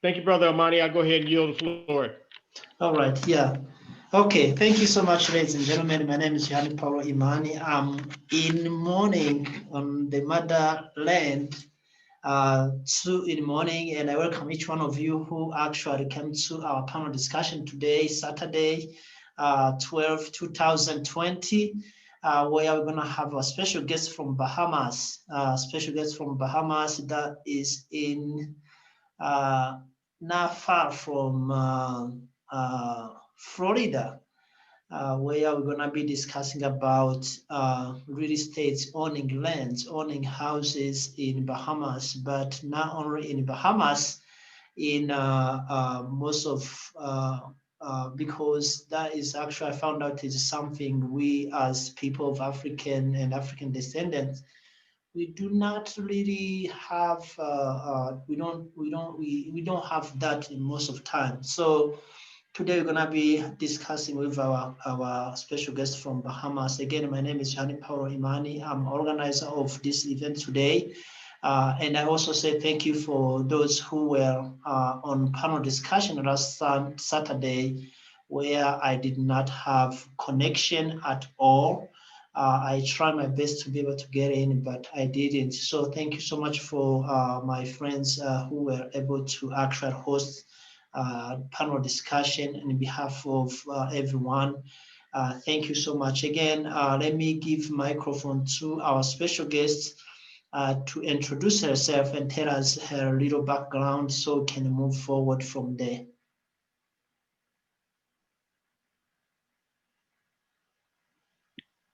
Thank you, Brother Amani. I'll go ahead and yield the floor. All right, yeah. Okay, thank you so much, ladies and gentlemen. My name is Yohani Paulo Imani. I'm in morning on the motherland, 2 in the morning, and I welcome each one of you who actually came to our panel discussion today, Saturday, 2020, where we're going to have a special guest from Bahamas, that is in not far from Florida, where we're going to be discussing about real estate, owning lands, owning houses in Bahamas, but not only in Bahamas, in most of because that is actually, I found out, is something we as people of African and African descendants, we do not really have we don't have that in most of time. So today we're gonna be discussing with our special guest from Bahamas. Again, my name is Yohani Paulo Imani. I'm organizer of this event today. And I also say thank you for those who were on panel discussion last Saturday, where I did not have connection at all. I tried my best to be able to get in, but I didn't. So thank you so much for my friends who were able to actually host panel discussion on behalf of everyone. Thank you so much. Again, let me give microphone to our special guest to introduce herself and tell us her little background so we can move forward from there.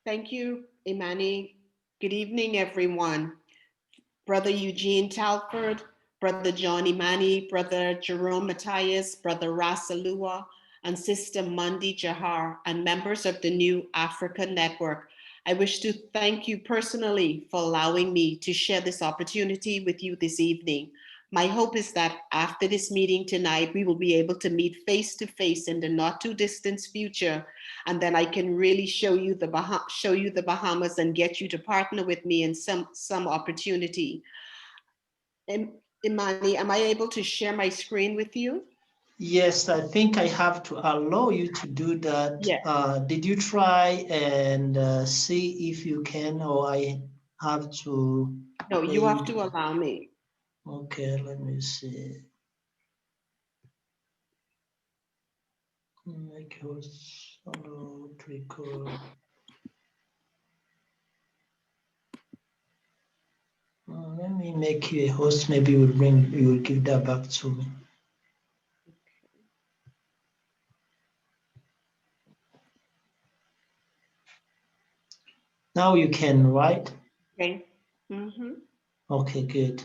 Thank you, Imani. Good evening, everyone. Brother Eugene Talford, Brother John Imani, Brother Jerome Matthias, Brother Rasalua, and Sister Mundi Jahar, and members of the New Africa Network. I wish to thank you personally for allowing me to share this opportunity with you this evening. My hope is that after this meeting tonight, we will be able to meet face to face in the not too distant future, and then I can really show you the Bahamas and get you to partner with me in some opportunity. Imani, am I able to share my screen with you? Yes, I think I have to allow you to do that. Yeah. Did you try and see if you can, or I have to? No, you have to allow me. Okay, let me see. Make host record. Let me make you a host. Maybe you will give that back to me. Now you can, right? Okay. Mm-hmm. Okay, good.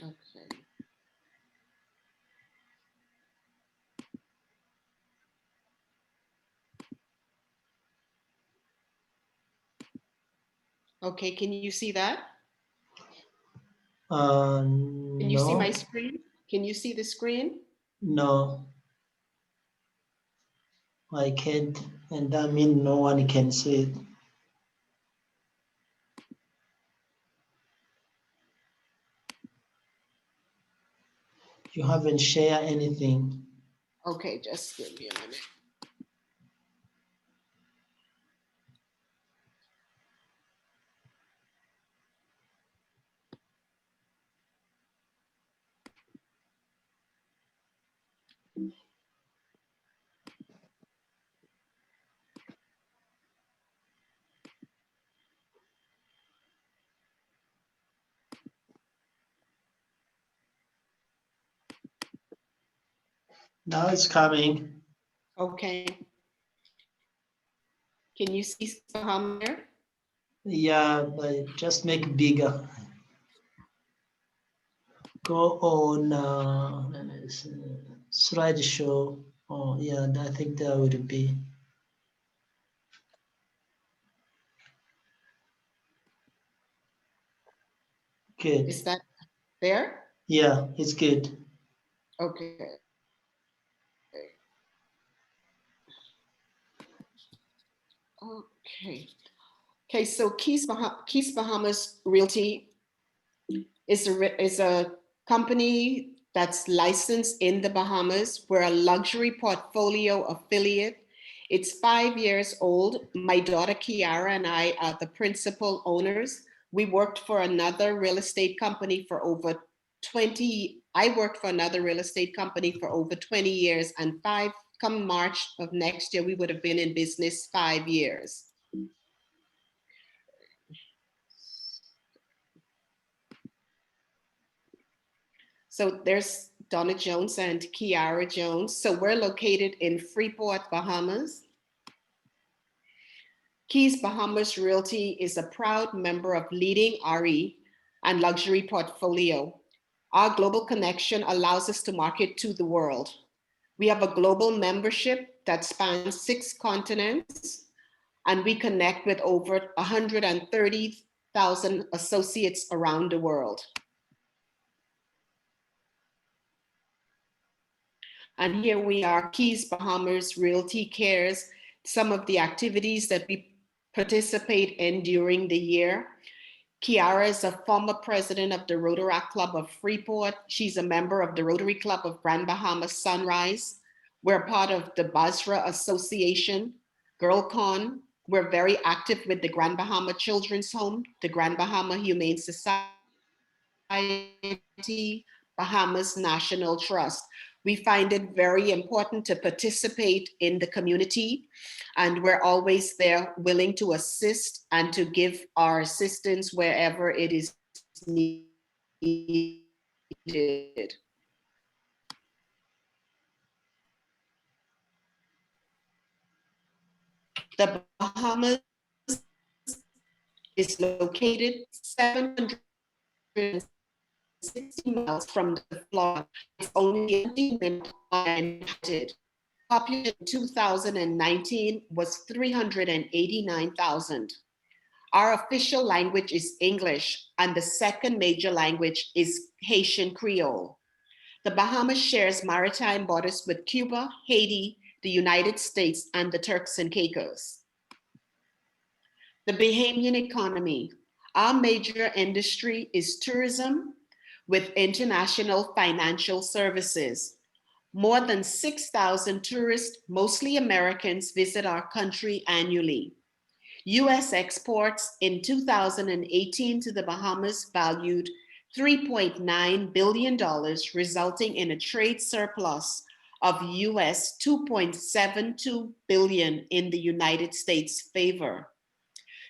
Okay. Okay, can you see that? Can you see my screen? Can you see the screen? No, I can't, and that means no one can see it. You haven't shared anything. Okay, just give me a minute. Now it's coming. Okay. Can you see Bahamas there? Yeah, but just make it bigger. Go on slideshow. Oh, yeah, I think that would be. Good. Is that there? Yeah, it's good. Okay. Okay. Okay, so Keys Bahamas Realty is a company that's licensed in the Bahamas. We're a luxury portfolio affiliate. It's 5 years old. My daughter Kiara and I are the principal owners. We worked for another real estate company for over 20. I worked for another real estate company for over 20 years, and come March of next year, we would have been in business 5 years. So there's Donna Jones and Kiara Jones. So we're located in Freeport, Bahamas. Keys Bahamas Realty is a proud member of leading RE and luxury portfolio. Our global connection allows us to market to the world. We have a global membership that spans 6 continents, and we connect with over 130,000 associates around the world. And here we are, Keys Bahamas Realty cares some of the activities that we participate in during the year. Kiara is a former president of the Rotaract Club of Freeport. She's a member of the Rotary Club of Grand Bahama Sunrise. We're part of the Basra Association, GirlCon. We're very active with the Grand Bahama Children's Home, the Grand Bahama Humane Society, Bahamas National Trust. We find it very important to participate in the community, and we're always there willing to assist and to give our assistance wherever it is needed. The Bahamas is located 760 miles from the Florida. It's only 20 minutes uninhabited. Population in 2019 was 389,000. Our official language is English, and the second major language is Haitian Creole. The Bahamas shares maritime borders with Cuba, Haiti, the United States, and the Turks and Caicos. The Bahamian economy. Our major industry is tourism with international financial services. More than 6,000 tourists, mostly Americans, visit our country annually. US exports in 2018 to the Bahamas valued $3.9 billion, resulting in a trade surplus of US $2.72 billion in the United States' favor.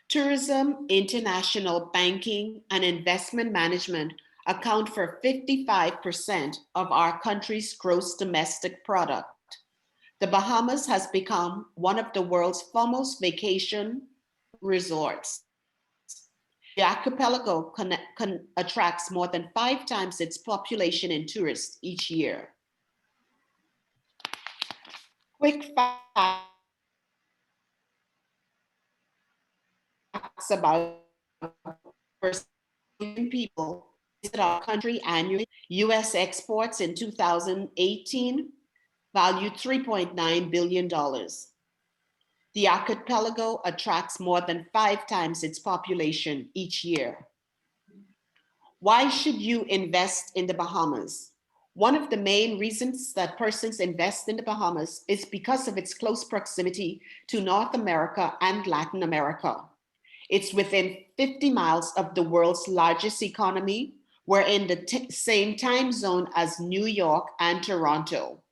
Tourism, international banking, and investment management account for 55% of our country's gross domestic product. The Bahamas has become one of the world's foremost vacation resorts. The archipelago attracts more than 5 times its population in tourists each year. Quick facts about people visit our country annually. US exports in 2018 valued $3.9 billion. The archipelago attracts more than 5 times its population each year. Why should you invest in the Bahamas? One of the main reasons that persons invest in the Bahamas is because of its close proximity to North America and Latin America. It's within 50 miles of the world's largest economy. We're in the same time zone as New York and Toronto.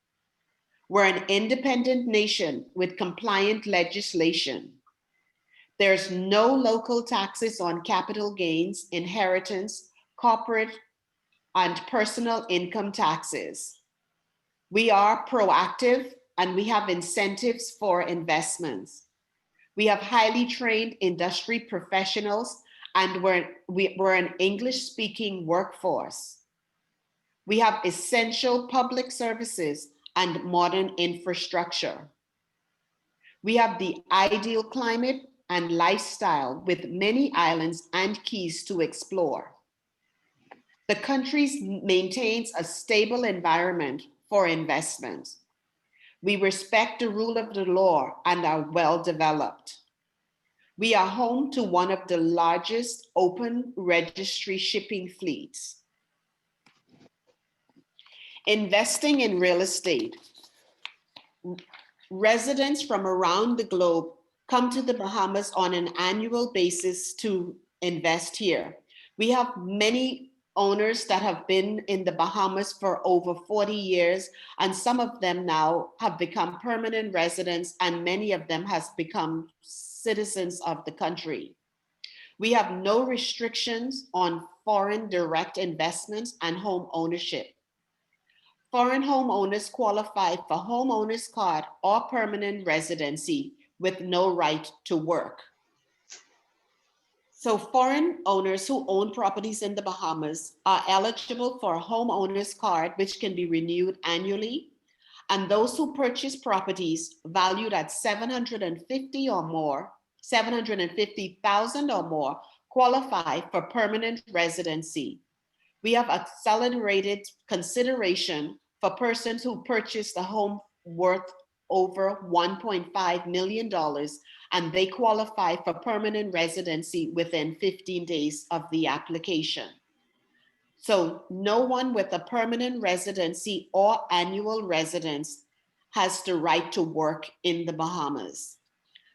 We're an independent nation with compliant legislation. There's no local taxes on capital gains, inheritance, corporate, and personal income taxes. We are proactive and we have incentives for investments. We have highly trained industry professionals, and we're an English-speaking workforce. We have essential public services and modern infrastructure. We have the ideal climate and lifestyle with many islands and keys to explore. The country maintains a stable environment for investment. We respect the rule of the law and are well developed. We are home to one of the largest open registry shipping fleets. Investing in real estate. Residents from around the globe come to the Bahamas on an annual basis to invest here. We have many owners that have been in the Bahamas for over 40 years, and some of them now have become permanent residents, and many of them has become citizens of the country. We have no restrictions on foreign direct investments and home ownership. Foreign homeowners qualify for homeowners card or permanent residency with no right to work. So foreign owners who own properties in the Bahamas are eligible for a homeowners card, which can be renewed annually. And those who purchase properties valued at 750 or more, 750,000 or more qualify for permanent residency. We have accelerated consideration for persons who purchased a home worth over $1.5 million, and they qualify for permanent residency within 15 days of the application. So no one with a permanent residency or annual residence has the right to work in the Bahamas.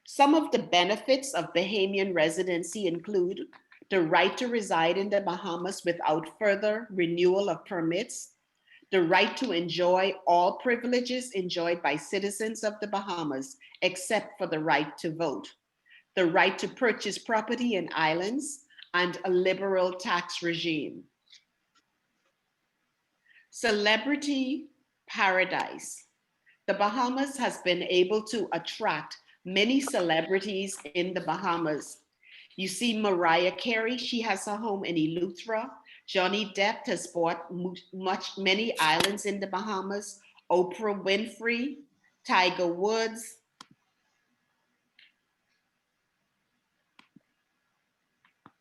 Some of the benefits of Bahamian residency include the right to reside in the Bahamas without further renewal of permits, the right to enjoy all privileges enjoyed by citizens of the Bahamas, except for the right to vote, the right to purchase property in islands, and a liberal tax regime. Celebrity paradise. The Bahamas has been able to attract many celebrities in the Bahamas. You see Mariah Carey, she has a home in Eleuthera. Johnny Depp has bought many islands in the Bahamas. Oprah Winfrey, Tiger Woods.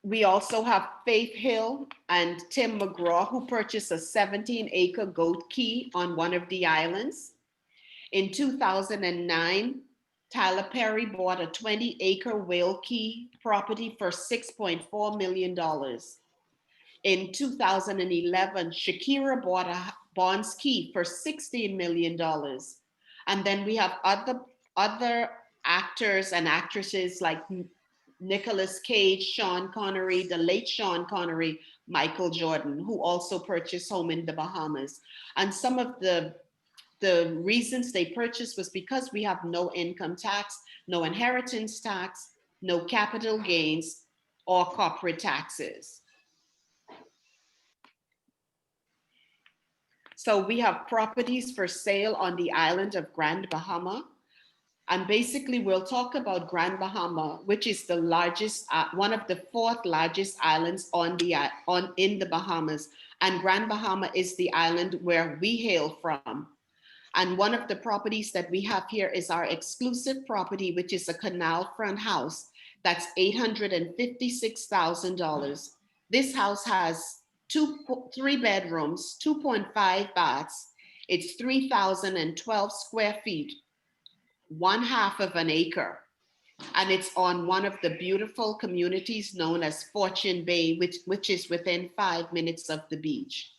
We also have Faith Hill and Tim McGraw, who purchased a 17-acre goat key on one of the islands. In 2009, Tyler Perry bought a 20-acre whale key property for $6.4 million. In 2011, Shakira bought a Bonds Key for $16 million. And then we have other actors and actresses like Nicolas Cage, Sean Connery, the late Sean Connery, Michael Jordan, who also purchased home in the Bahamas. And some of the reasons they purchased was because we have no income tax, no inheritance tax, no capital gains, or corporate taxes. So we have properties for sale on the island of Grand Bahama. And basically we'll talk about Grand Bahama, which is the largest, one of the 4th largest islands in the Bahamas. And Grand Bahama is the island where we hail from. And one of the properties that we have here is our exclusive property, which is a canal front house. That's $856,000. This house has 3 bedrooms, 2.5 baths. It's 3,012 square feet, 1/2 of an acre. And it's on one of the beautiful communities known as Fortune Bay, which is within 5 minutes of the beach.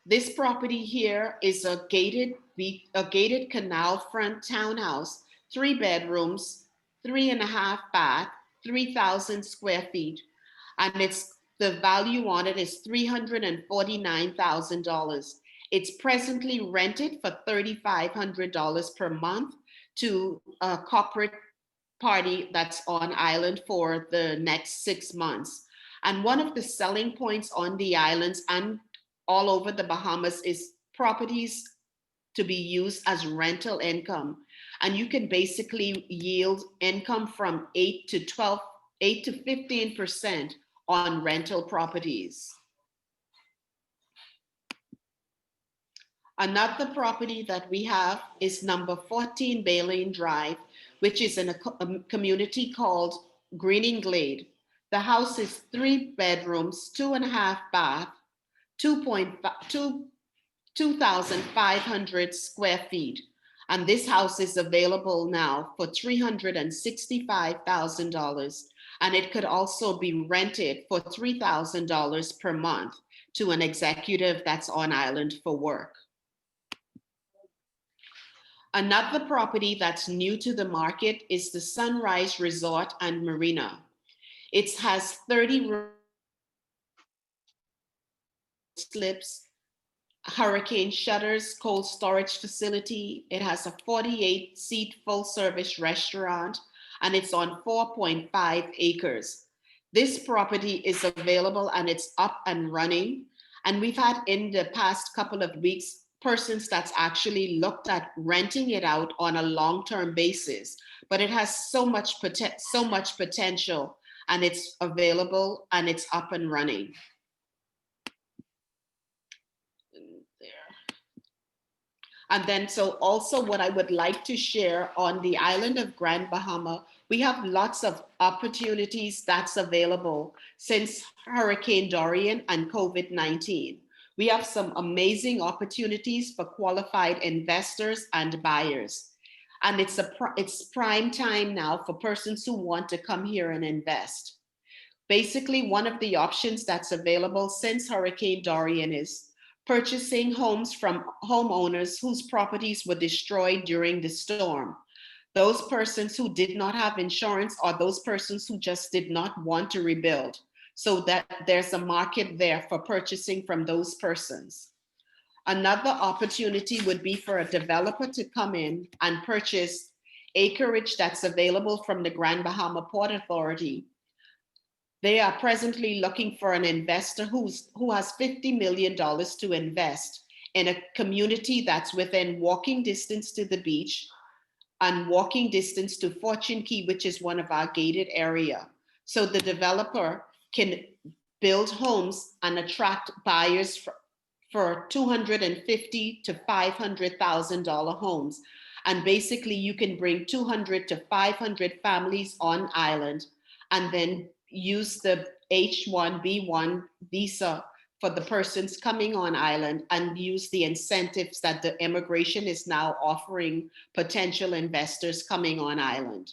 This property here is a gated canal front townhouse, 3 bedrooms, 3.5 bath, 3,000 square feet. And the value on it is $349,000. It's presently rented for $3,500 per month to a corporate party that's on island for the next 6 months. And one of the selling points on the islands and all over the Bahamas is properties to be used as rental income. And you can basically yield income from 8 to 15% on rental properties. Another property that we have is number 14 Baleen Drive, which is in a community called Greening Glade. The house is 3 bedrooms, 2.5 bath, 2,500 square feet. And this house is available now for $365,000. And it could also be rented for $3,000 per month. to an executive that's on island for work. Another property that's new to the market is the Sunrise Resort and Marina. It has 30 slips, hurricane shutters, cold storage facility. It has a 48-seat full-service restaurant, and it's on 4.5 acres. This property is available and it's up and running. And we've had in the past couple of weeks persons that's actually looked at renting it out on a long-term basis, but it has so much potential, and it's available and it's up and running. And then, so also what I would like to share on the island of Grand Bahama, we have lots of opportunities that's available since Hurricane Dorian and COVID-19. We have some amazing opportunities for qualified investors and buyers. And it's prime time now for persons who want to come here and invest. Basically, one of the options that's available since Hurricane Dorian is purchasing homes from homeowners whose properties were destroyed during the storm. Those persons who did not have insurance, or those persons who just did not want to rebuild, so that there's a market there for purchasing from those persons. Another opportunity would be for a developer to come in and purchase acreage that's available from the Grand Bahama Port Authority. They are presently looking for an investor who has $50 million to invest in a community that's within walking distance to the beach and walking distance to Fortune Key, which is one of our gated area. So the developer can build homes and attract buyers for $250,000 to $500,000 homes. And basically you can bring 200 to 500 families on island, and then use the H-1B1 visa for the persons coming on island, and use the incentives that the immigration is now offering potential investors coming on island.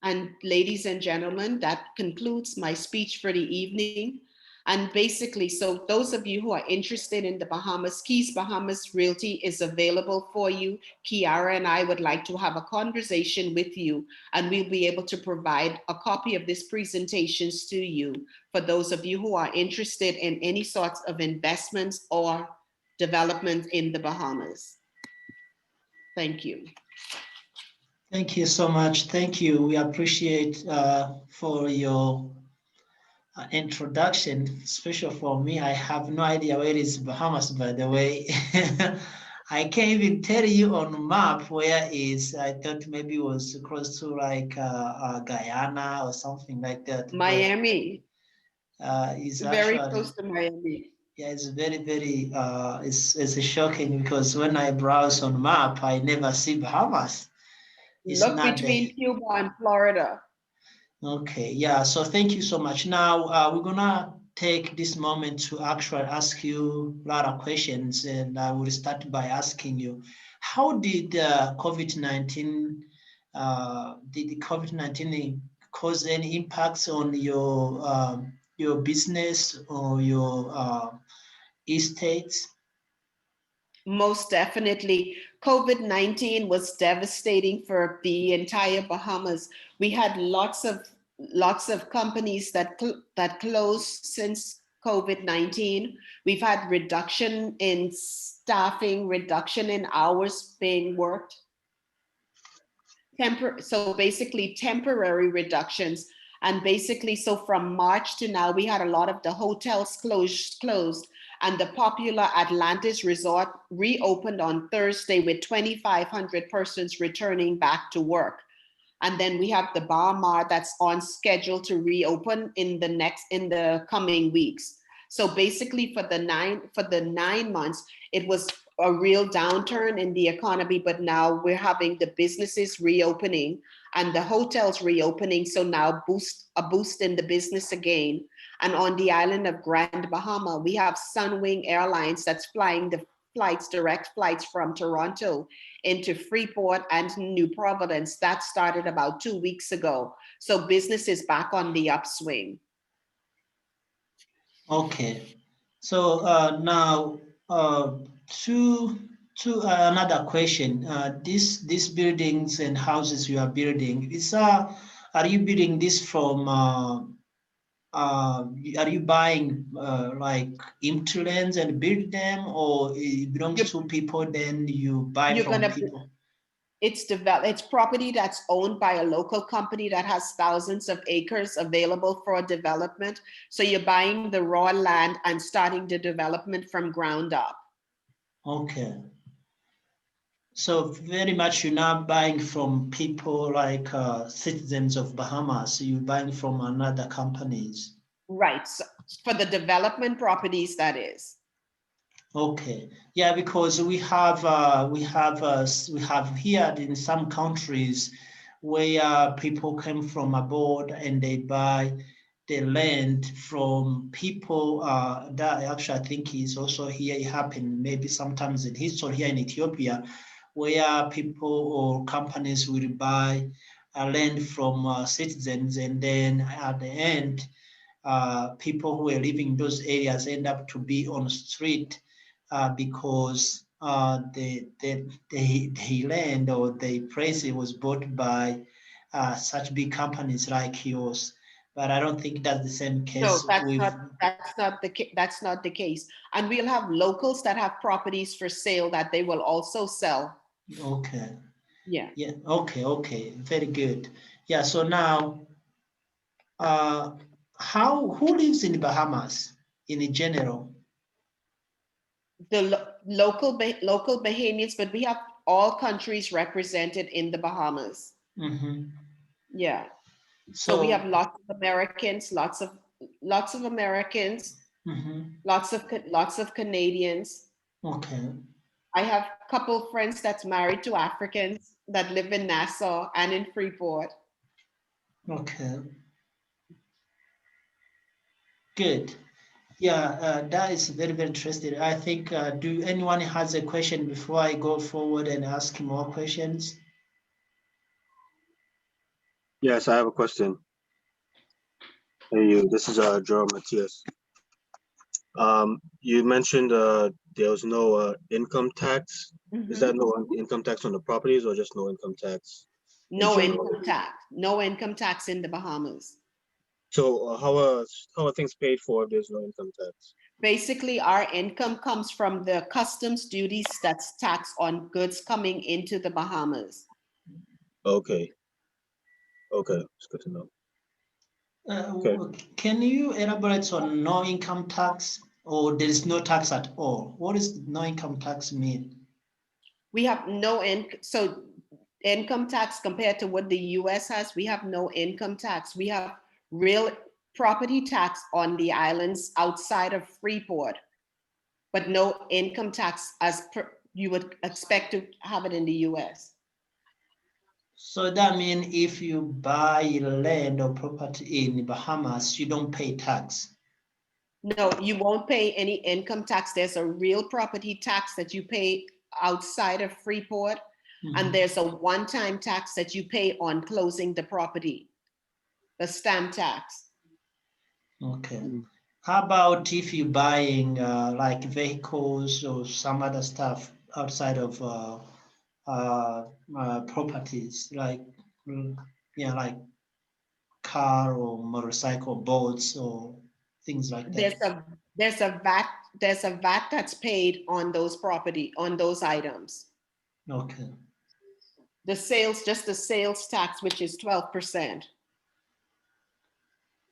And ladies and gentlemen, that concludes my speech for the evening. And basically, so those of you who are interested in the Bahamas, Keys Bahamas Realty is available for you. Kiara and I would like to have a conversation with you, and we'll be able to provide a copy of this presentations to you for those of you who are interested in any sorts of investments or development in the Bahamas. Thank you. Thank you so much. Thank you. We appreciate for your introduction, especially for me. I have no idea where is Bahamas, by the way. I can't even tell you on map where is. I thought maybe it was close to like Guyana or something like that. Miami. Is very actually close to Miami. Yeah, it's very, very, it's shocking because when I browse on map, I never see Bahamas. It's Look not between there. Cuba and Florida. Okay, yeah, so thank you so much. Now, we're gonna take this moment to actually ask you a lot of questions, and I will start by asking you, how did COVID-19, did the COVID-19 cause any impacts on your business or your estates? Most definitely. COVID-19 was devastating for the entire Bahamas. We had lots of companies that closed since COVID-19. We've had reduction in staffing, reduction in hours being worked. So basically temporary reductions. And basically, so from March to now, we had a lot of the hotels closed, and the popular Atlantis Resort reopened on Thursday with 2,500 persons returning back to work. And then we have the Bahamas that's on schedule to reopen in the coming weeks. So basically for the 9 months, it was a real downturn in the economy, but now we're having the businesses reopening and the hotels reopening. So now a boost in the business again. And on the island of Grand Bahama, we have Sunwing Airlines that's flying the direct flights from Toronto into Freeport and New Providence. That started about 2 weeks ago. So business is back on the upswing. Okay. So now to another question. These buildings and houses you are building, are you building this from? Are you buying like empty lands and build them, or it belongs You're, to people? Then you buy you're from gonna, people. it's property that's owned by a local company that has thousands of acres available for development. So you're buying the raw land and starting the development from ground up. Okay. So very much you're not buying from people like citizens of Bahamas. You're buying from another companies. Right, so for the development properties, that is. Okay. Yeah, because we have here in some countries where people come from abroad and they buy the land from people that actually I think is also here. It happened maybe sometimes in history here in Ethiopia, where people or companies will buy land from citizens, and then at the end, people who were living in those areas end up to be on the street because the land or the place it was bought by such big companies like yours. But I don't think that's the same No, case that's with. not, that's not the case. And we'll have locals that have properties for sale that they will also sell. Okay. Yeah. Yeah. Okay. Very good. Yeah. So now, uh, who lives in the Bahamas in general? The local Bahamians, but we have all countries represented in the Bahamas. Mm-hmm. Yeah. So we have So. lots of Americans, lots of Americans, Mm-hmm. lots of Canadians. Okay. I have a couple friends that's married to Africans that live in Nassau and in Freeport. Okay. Good. Yeah, that is very, very interesting. I think, do anyone has a question before I go forward and ask more questions? Yes, I have a question. Hey, you. This is Jerome Matias. You mentioned there was no income tax. Is that no income tax on the properties or just no income tax in No general? income tax. No income tax in the Bahamas. So how are things paid for if there's no income tax? Basically, our income comes from the customs duties that's taxed on goods coming into the Bahamas. Okay. Okay, it's good to know. Okay. Can you elaborate on no income tax, or there is no tax at all? What does no income tax mean? We have no so income tax compared to what the US has, we have no income tax. We have real property tax on the islands outside of Freeport, but no income tax as you would expect to have it in the US. So that means if you buy land or property in Bahamas, you don't pay tax. No, you won't pay any income tax. There's a real property tax that you pay outside of Freeport, and there's a one-time tax that you pay on closing the property, the stamp tax. Okay. How about if you're buying like vehicles or some other stuff outside of properties, like like car or motorcycle, boats or things like that? There's a VAT that's paid on those items. Okay. Just the sales tax, which is 12%.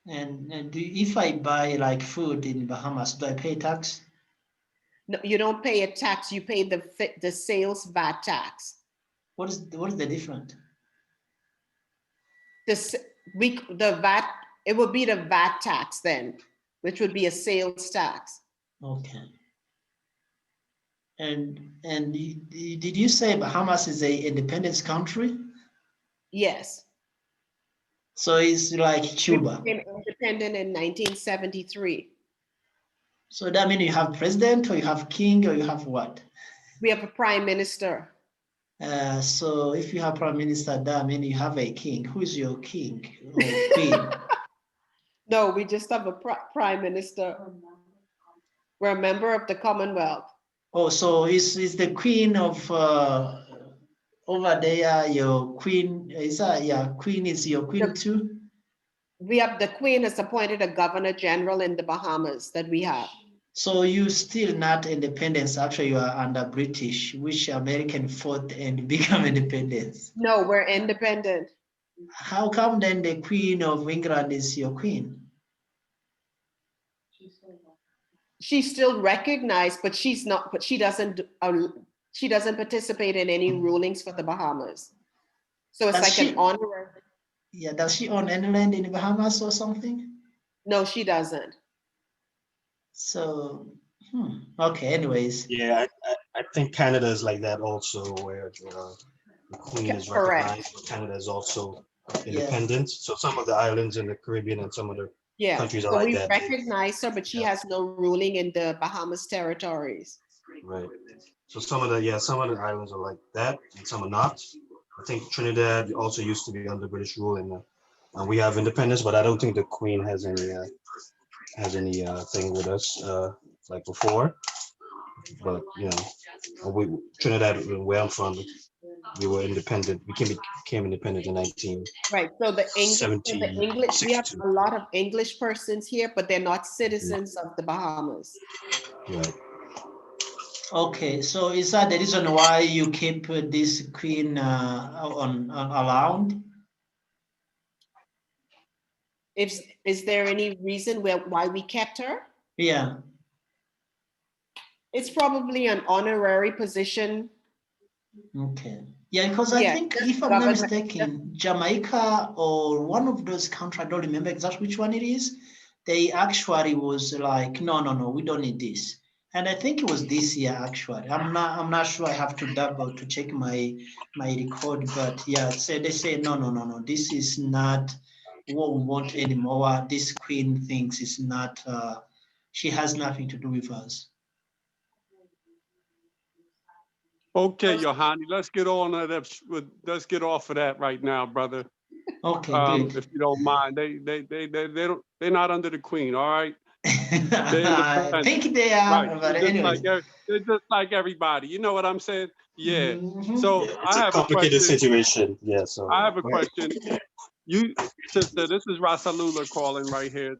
And if I buy like food in Bahamas, do I pay tax? No, you don't pay a tax. You pay the sales VAT tax. What is the difference? The VAT, it would be the VAT tax then, which would be a sales tax. Okay. And did you say Bahamas is a independent country? Yes. So it's like Cuba. We became independent in 1973. So that means you have president, or you have king, or you have what? We have a prime minister. So if you have prime minister, that means you have a king. Who is your king or queen? No, we just have a prime minister. We're a member of the Commonwealth. Oh, so is the queen of over there your queen? Is that, yeah, queen is your queen too? We have the Queen has appointed a Governor General in the Bahamas that we have. So you still not independence. Actually, you are under British, which American fought and become independence. No, we're independent. How come then the Queen of England is your queen? She's still recognized, but she's not. But she doesn't participate in any rulings for the Bahamas. So it's Does like an she- honorary. Yeah, does she own any land in the Bahamas or something? No, she doesn't. So, okay, anyways. Yeah, I think Canada is like that also, where the Queen is Correct. recognized, but Canada is also independent. So some of the islands in the Caribbean and some of the Yeah. countries are So like we that. recognize her, but she Yeah. has no ruling in the Bahamas territories. Right. So some of the islands are like that, and some are not. I think Trinidad also used to be under British rule, and we have independence, but I don't think the Queen has any thing with us like before. But Trinidad, where I'm from, we were independent. We became independent in 19. Right. So the English, we have 1762. a lot of English persons here, but they're not citizens of the Bahamas. Right. Okay, so is that the reason why you keep this queen on around? Is there any reason why we kept her? Yeah. It's probably an honorary position. Okay. Yeah, because I Yeah, think, just if I'm not government- mistaken, Jamaica or one of those countries, I don't remember exactly which one it is, they actually was like, no, we don't need this. And I think it was this year actually. I'm not sure. I have to double to check my record, but yeah, they say no. This is not what we want anymore. This queen thinks is not. She has nothing to do with us. Okay, Johanny, let's get on that. Let's get off of that right now, brother. Okay, good. If you don't mind, they're not under the Queen, all right? I think they are, Right. but anyways. They're just like everybody. You know what I'm saying? Yeah. Mhm. So Yeah, I it's a have complicated a question. situation. Yeah. So I have a question. You, sister, this is Rasalula calling right here.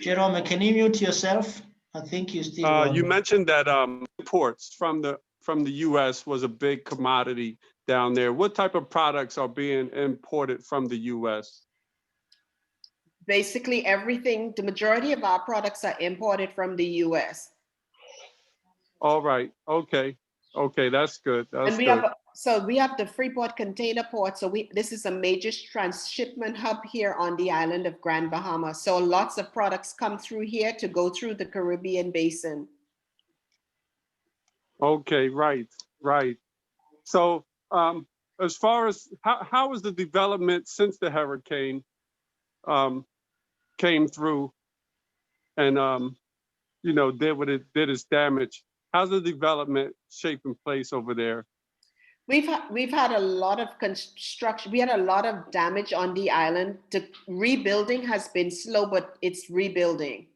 Jerome, can you mute yourself? I think you still. You mentioned that imports from the U.S. was a big commodity down there. What type of products are being imported from the U.S.? Basically everything, the majority of our products are imported from the US. All right. Okay. Okay. That's good. That's And we good. have the Freeport Container Port. So this is a major transshipment hub here on the island of Grand Bahama. So lots of products come through here to go through the Caribbean basin. Okay. Right. Right. So as far as how was the development since the hurricane came through and did its damage? How's the development taking place over there? We've had a lot of construction. We had a lot of damage on the island. The rebuilding has been slow, but it's rebuilding.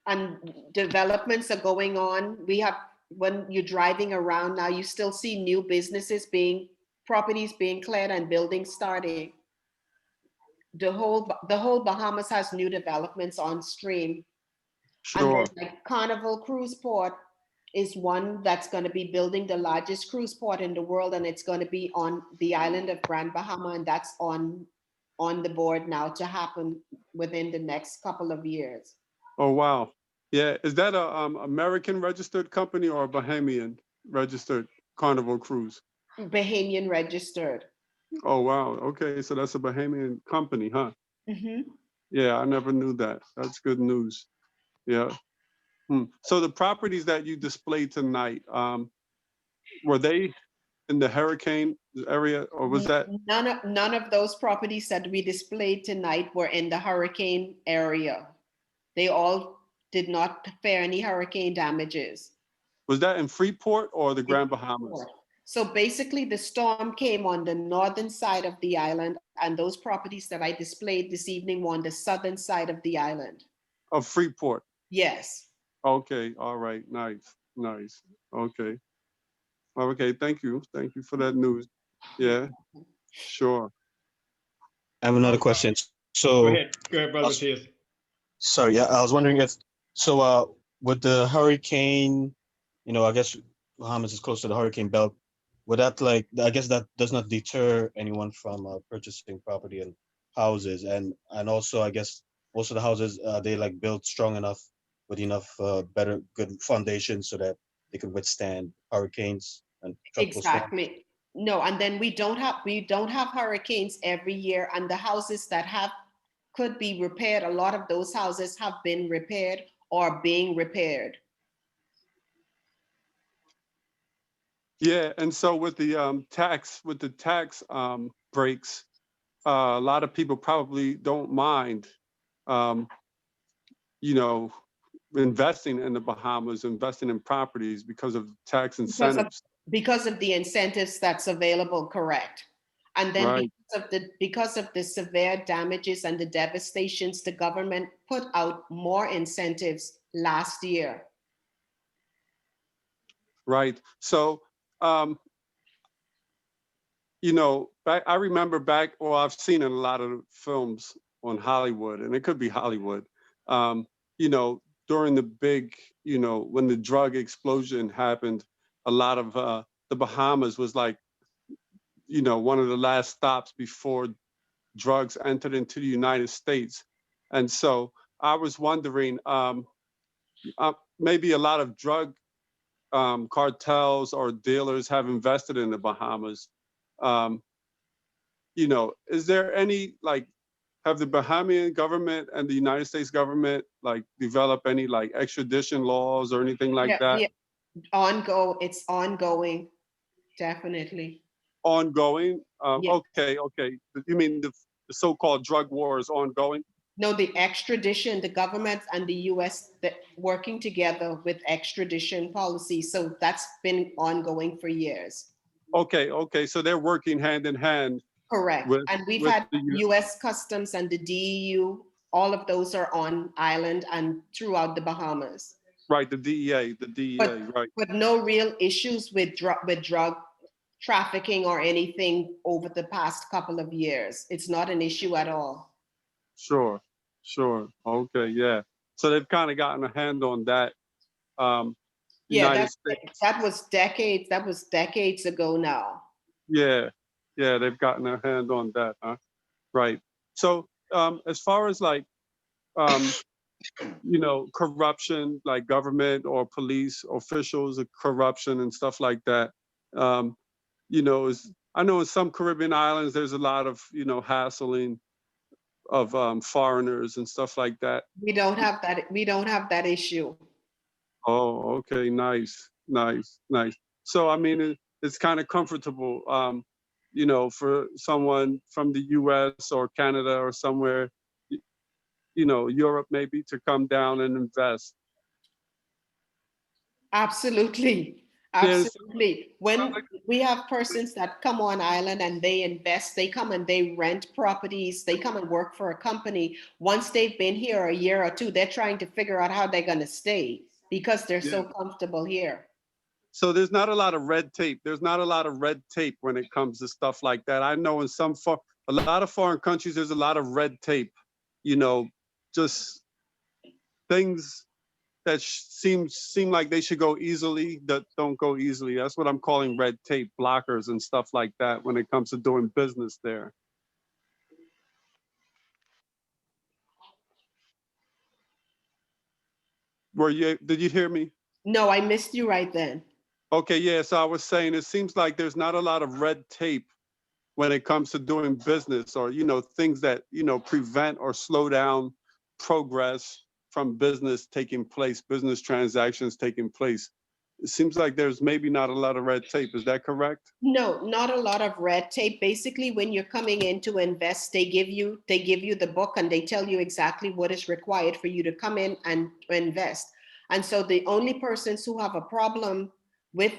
And developments are going on. When you're driving around now, you still see new properties being cleared and buildings starting. The whole Bahamas has new developments on stream. Sure. And then like Carnival Cruise Port is one that's going to be building the largest cruise port in the world, and it's going to be on the island of Grand Bahama, and that's on the board now to happen within the next couple of years. Oh, wow. Yeah. Is that a American registered company or a Bahamian registered Carnival Cruise? Bahamian registered. Oh, wow. Okay. So that's a Bahamian company, huh? Mm-hmm. Yeah, I never knew that. That's good news. Yeah. So the properties that you displayed tonight, were they in the hurricane area, or was that? None of those properties that we displayed tonight were in the hurricane area. They all did not fare any hurricane damages. Was that in Freeport or the Grand Bahamas? So basically the storm came on the northern side of the island and those properties that I displayed this evening were on the southern side of the island. Of Freeport. Yes. Okay, all right, nice, nice. Okay. Okay, thank you. Thank you for that news. Yeah, sure. I have another question. Go So, ahead, brother Tiz. sorry, yeah, I was wondering if, so, with the hurricane, I guess Bahamas is close to the hurricane belt. Would that I guess that does not deter anyone from purchasing property and houses, and also I guess most of the houses they built strong enough with enough good foundation so that they could withstand hurricanes and tropical storms. Exactly. No, and then we don't have hurricanes every year, and the houses that could be repaired, a lot of those houses have been repaired or being repaired. Yeah, and so with the tax breaks, a lot of people probably don't mind, um, you know, investing in the Bahamas, investing in properties because of tax because of incentives. because of the incentives that's available, correct? And then Right. because of the severe damages and the devastations, the government put out more incentives last year. Right. So, um, I remember well, I've seen in a lot of films on Hollywood, and it could be Hollywood, um, you know, during the big, when the drug explosion happened, a lot of the Bahamas was one of the last stops before drugs entered into the United States. And so I was wondering, maybe a lot of drug cartels or dealers have invested in the Bahamas. Um, is there any have the Bahamian government and the United States government developed any extradition laws or anything like Yeah, that? yeah. It's ongoing, definitely. Ongoing? Yeah. Okay. You mean the so-called drug war is ongoing? No, the extradition, the government and the US working together with extradition policy. So that's been ongoing for years. Okay. So they're working hand in hand Correct. with And we've with had the US Customs and the DEU, all of those are on island and throughout the Bahamas. right, the DEA, right. But no real issues with drug trafficking or anything over the past couple of years. It's not an issue at all. Sure. Okay, yeah. So they've kind of gotten a hand on that. Um, Yeah, United States. that was decades ago now. Yeah, they've gotten a hand on that, huh? Right. So, as far as um, corruption, like government or police officials, corruption and stuff like that, um, I know in some Caribbean islands there's a lot of hassling of foreigners and stuff like that. We don't have that. We don't have that issue. Oh, okay, nice. So, I mean, it's kind of comfortable, for someone from the U.S. or Canada or somewhere, Europe maybe, to come down and invest. Absolutely. Yes, Absolutely. When we have persons that come on island and they invest, they come and they rent properties, they come and work for a company. Once they've been here a year or two, they're trying to figure out how they're going to stay because they're so comfortable here. so there's not a lot of red tape. There's not a lot of red tape when it comes to stuff like that. I know in a lot of foreign countries, there's a lot of red tape, just things that seem like they should go easily that don't go easily. That's what I'm calling red tape, blockers and stuff like that when it comes to doing business there. Did you hear me? No, I missed you right then. Okay, yeah. So I was saying it seems like there's not a lot of red tape when it comes to doing business or, things that, prevent or slow down progress from business taking place, business transactions taking place. It seems like there's maybe not a lot of red tape. Is that correct? No, not a lot of red tape. Basically, when you're coming in to invest, they give you the book and they tell you exactly what is required for you to come in and invest. And so the only persons who have a problem with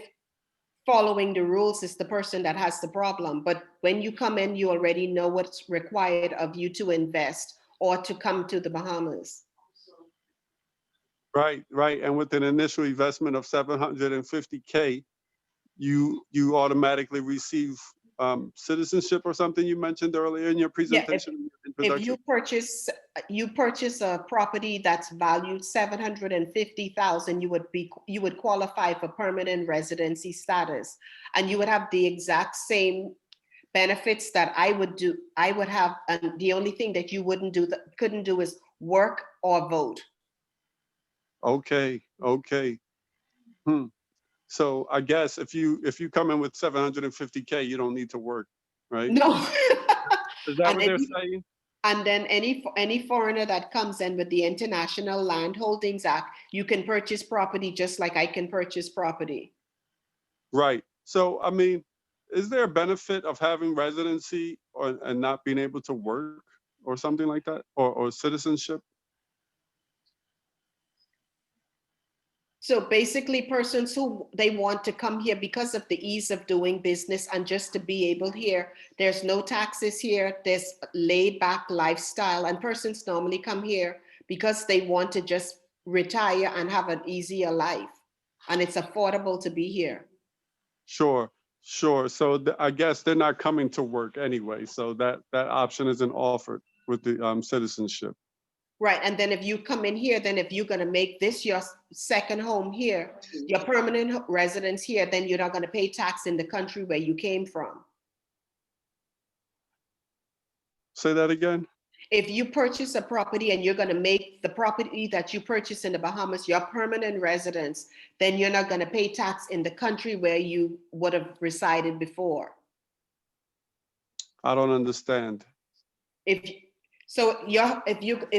following the rules is the person that has the problem. But when you come in, you already know what's required of you to invest or to come to the Bahamas. Right, right. And with an initial investment of 750K, you automatically receive citizenship or something you mentioned earlier in your presentation. If you purchase a property that's valued 750,000, you would qualify for permanent residency status, and you would have the exact same benefits that I would have, and the only thing that you couldn't do is work or vote. Okay, okay. So I guess if you come in with 750K, you don't need to work, right? No. Is that And what they're any- saying? And then any foreigner that comes in with the International Land Holdings Act, you can purchase property just like I can purchase property. Right. So I mean, is there a benefit of having residency and not being able to work or something like that, or citizenship? So basically persons who they want to come here because of the ease of doing business and just to be able here, there's no taxes here, there's laid back lifestyle, and persons normally come here because they want to just retire and have an easier life. And it's affordable to be here. Sure, sure. So I guess they're not coming to work anyway. So that option isn't offered with the citizenship. Right, and then if you come in here, then if you're gonna make this your second home here, your permanent residence here, then you're not gonna pay tax in the country where you came from. Say that again. If you purchase a property and you're gonna make the property that you purchase in the Bahamas your permanent residence, then you're not gonna pay tax in the country where you would have resided before. I don't understand. If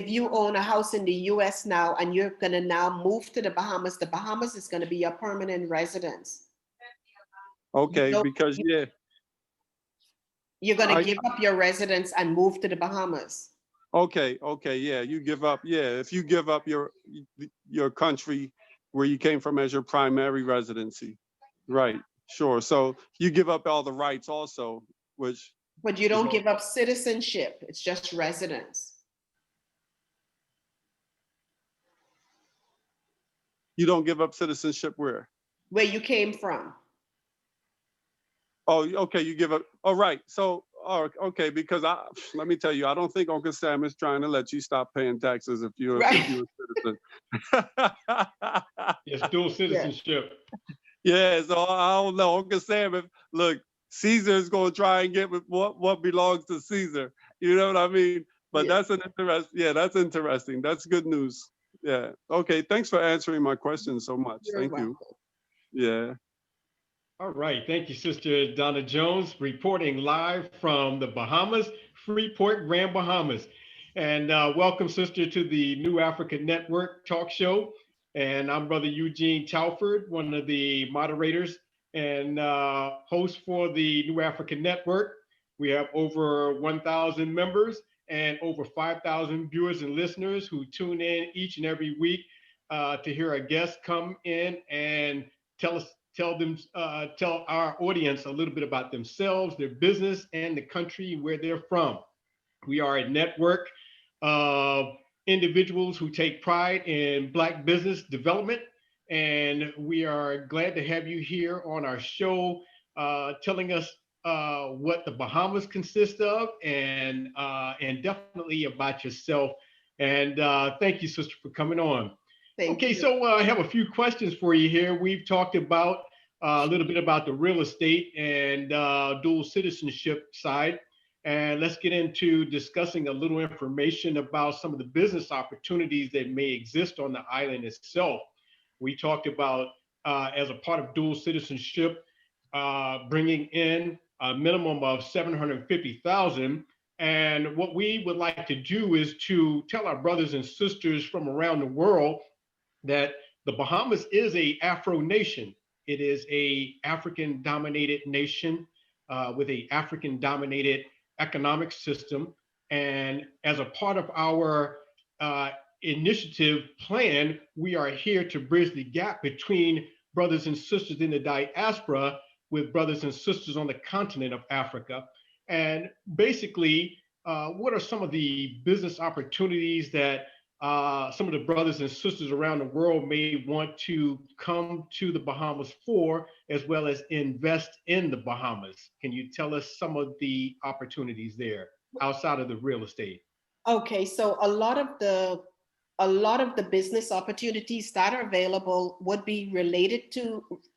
you own a house in the US now and you're gonna now move to the Bahamas is gonna be your permanent residence. Okay, because yeah. You're gonna give up your residence and move to the Bahamas. Okay, okay, yeah. You give up, yeah. If you give up your country where you came from as your primary residency, right? Sure. So you give up all the rights also, which. But you don't give up citizenship. It's just residence. You don't give up citizenship where? Where you came from. Oh, okay. You give up. Oh, right. So, okay. Because let me tell you, I don't think Uncle Sam is trying to let you stop paying taxes if you're a citizen. It's dual citizenship. Yeah. So I don't know, Uncle Sam. Look, Caesar is going to try and get what belongs to Caesar. You know what I mean? But that's an interest. Yeah, that's interesting. That's good news. Yeah. Okay. Thanks for answering my question so much. Thank you. Yeah. All right. Thank you, Sister Donna Jones, reporting live from the Bahamas, Freeport, Grand Bahamas. And welcome, Sister, to the New Africa Network talk show. And I'm Brother Eugene Talford, one of the moderators and host for the New African Network. We have over 1,000 members and over 5,000 viewers and listeners who tune in each and every week to hear our guests come in and tell our audience a little bit about themselves, their business, and the country where they're from. We are a network of individuals who take pride in Black business development. And we are glad to have you here on our show, telling us what the Bahamas consist of, and definitely about yourself. And thank you, Sister, for coming on. Okay, so I have a few questions for you here. We've talked about a little bit about the real estate and dual citizenship side. And let's get into discussing a little information about some of the business opportunities that may exist on the island itself. We talked about, as a part of dual citizenship, bringing in a minimum of 750,000. And what we would like to do is to tell our brothers and sisters from around the world that the Bahamas is a Afro nation. It is a African dominated nation with a African dominated economic system. And as a part of our initiative plan, we are here to bridge the gap between brothers and sisters in the diaspora with brothers and sisters on the continent of Africa. And basically, what are some of the business opportunities that some of the brothers and sisters around the world may want to come to the Bahamas for, as well as invest in the Bahamas? Can you tell us some of the opportunities there outside of the real estate? Okay, so a lot of the business opportunities that are available would be related to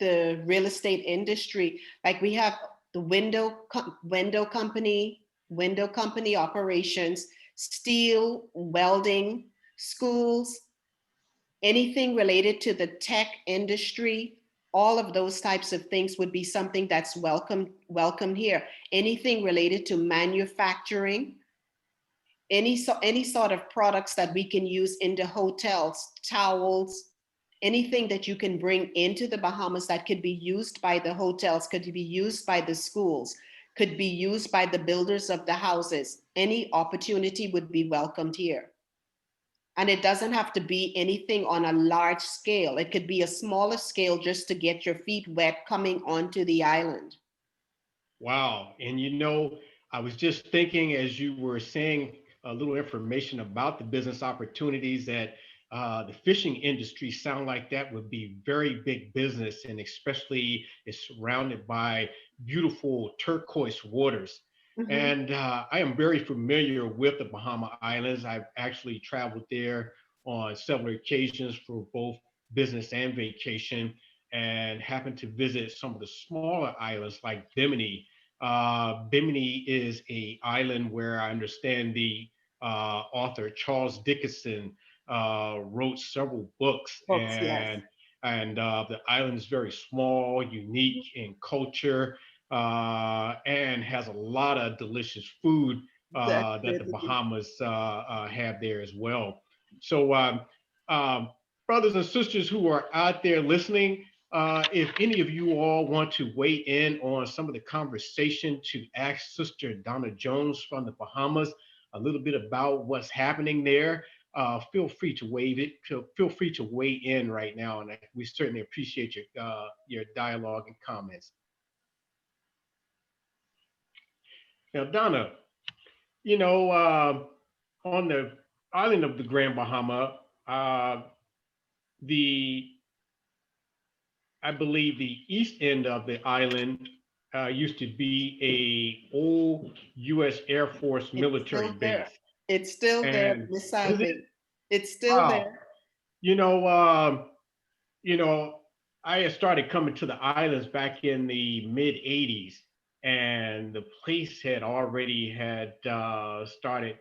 the real estate industry. Like we have the window company operations, steel, welding, schools, anything related to the tech industry. All of those types of things would be something that's welcome here. Anything related to manufacturing, any sort of products that we can use in the hotels, towels, anything that you can bring into the Bahamas that could be used by the hotels, could be used by the schools, could be used by the builders of the houses. Any opportunity would be welcomed here. And it doesn't have to be anything on a large scale. It could be a smaller scale just to get your feet wet coming onto the island. Wow. And I was just thinking as you were saying a little information about the business opportunities that the fishing industry sound like that would be very big business, and especially it's surrounded by beautiful turquoise waters. Mhm. And I am very familiar with the Bahama Islands. I've actually traveled there on several occasions for both business and vacation, and happened to visit some of the smaller islands like Bimini. Bimini is a island where I understand the author Charles Dickens wrote several books, Books, yes. and the island is very small, unique in culture, and has a lot of delicious food that the Definitely. Bahamas have there as well. So, um, brothers and sisters who are out there listening, if any of you all want to weigh in on some of the conversation to ask Sister Donna Jones from the Bahamas a little bit about what's happening there, feel free to feel free to weigh in right now, and we certainly appreciate your dialogue and comments. Now, Donna, on the island of the Grand Bahama, the I believe the east end of the island used to be a old U.S. Air Force It's military still there. base, It's still there, and Missile is it? Bay. It's still Wow. there. You know, um, you know, I had started coming to the islands back in the mid '80s, and the place had started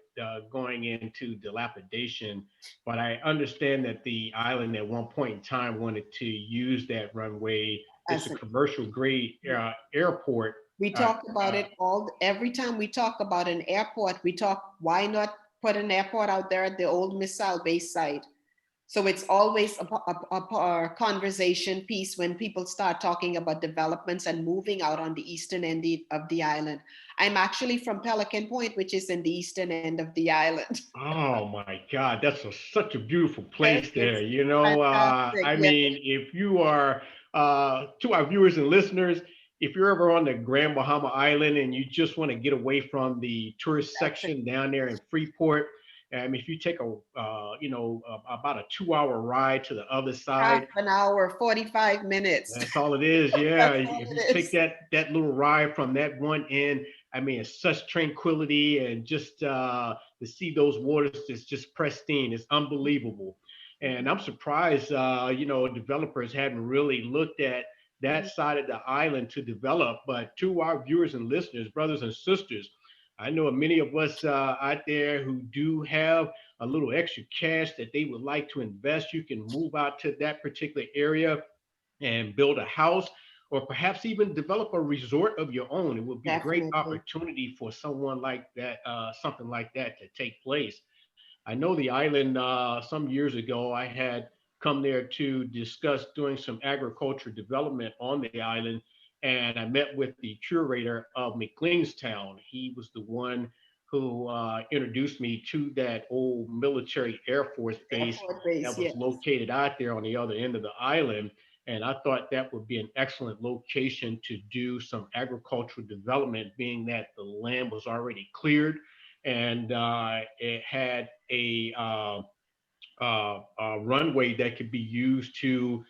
going into dilapidation. But I understand that the island at one point in time wanted to use that runway. It's As a an, commercial grade airport. we Uh, talk about uh, it every time we talk about an airport, we talk, why not put an airport out there at the old Missile Base site? So it's always a conversation piece when people start talking about developments and moving out on the eastern end of the island. I'm actually from Pelican Point, which is in the eastern end of the island. Oh my God, that's such a beautiful place there. It's fantastic. I Yes, mean, if you are, to our viewers and listeners, if you're ever on the Grand Bahama Island and you just want to get away from the tourist that's it. section down there in Freeport, if you take about a 2 hour ride to the other Half side, an hour, 45 minutes. that's all it is. Yeah. That's all If you it take is. that little ride from that one end, I mean, it's such tranquility, and just to see those waters is just pristine. It's unbelievable. And I'm surprised, developers hadn't really looked at that side of the island to develop. But to our viewers and listeners, brothers and sisters, I know many of us out there who do have a little extra cash that they would like to invest. You can move out to that particular area and build a house, or perhaps even develop a resort of your own. It would be a great Definitely. opportunity for someone like that, something like that to take place. I know the island some years ago, I had come there to discuss doing some agriculture development on the island. And I met with the curator of McLeanstown. He was the one who introduced me to that old military Air Force base Airport that base, was yes. located out there on the other end of the island. And I thought that would be an excellent location to do some agricultural development, being that the land was already cleared and it had a runway that could be used to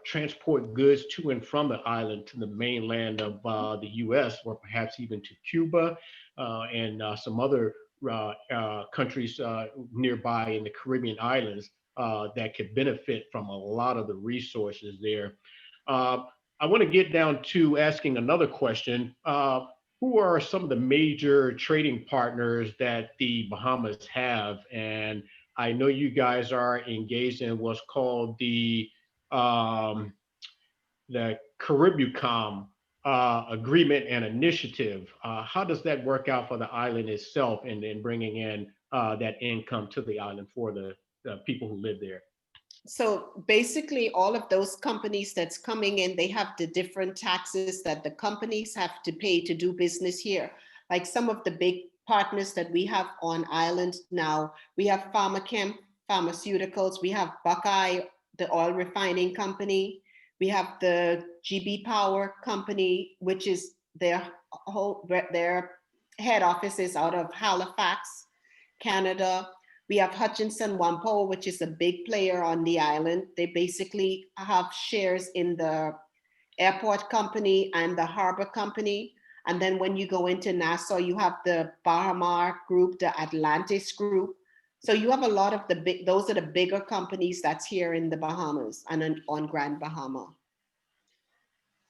transport goods to and from the island to the mainland of the U.S. or perhaps even to Cuba and some other countries nearby in the Caribbean islands that could benefit from a lot of the resources there. Uh, I want to get down to asking another question. Who are some of the major trading partners that the Bahamas have? And I know you guys are engaged in what's called um, the Caribbean agreement and initiative. How does that work out for the island itself and then bringing in that income to the island for the people who live there? So basically, all of those companies that's coming in, they have the different taxes that the companies have to pay to do business here. Like some of the big partners that we have on island now, we have Pharmachem Pharmaceuticals, we have Buckeye, the oil refining company, we have the GB Power company, which is their head office is out of Halifax, Canada. We have Hutchinson Whampoa, which is a big player on the island. They basically have shares in the airport company and the harbor company. And then when you go into Nassau, you have the Bahamas group, the Atlantis group. So you have a lot of those are the bigger companies that's here in the Bahamas and on Grand Bahama.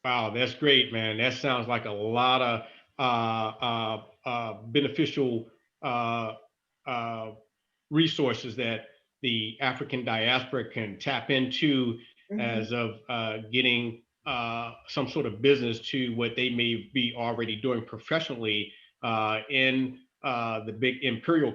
Wow, that's great, man. That sounds like a lot of beneficial resources that the African diaspora can tap into as of getting some sort of business to what they may be already doing professionally in the big imperial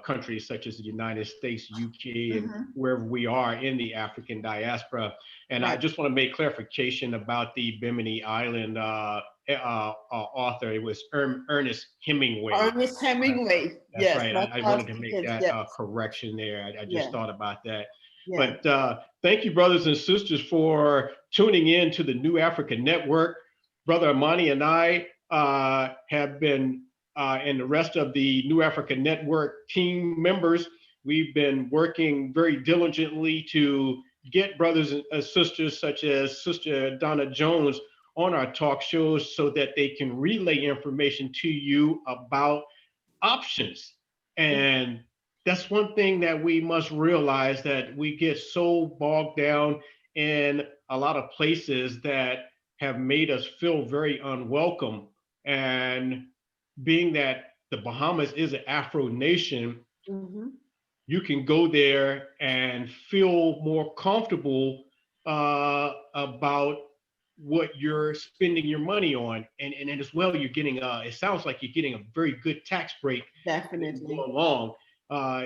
countries such as the United States, UK, and wherever we are in the African diaspora. And I just want to make clarification about the Bimini Island author. It was Ernest Hemingway. Ernest Hemingway. That's yes, right. I wanted to make that correction there. I just thought about that. Yeah. But thank you, brothers and sisters, for tuning in to the New Africa Network. Brother Amani and I have been, and the rest of the New Africa Network team members, we've been working very diligently to get brothers and sisters such as Sister Donna Jones on our talk shows so that they can relay information to you about options. And that's one thing that we must realize, that we get so bogged down in a lot of places that have made us feel very unwelcome. And being that the Bahamas is an Afro nation, you can go there and feel more comfortable about what you're spending your money on, and as well, you're getting it sounds like you're getting a very good tax break. Definitely. Go along.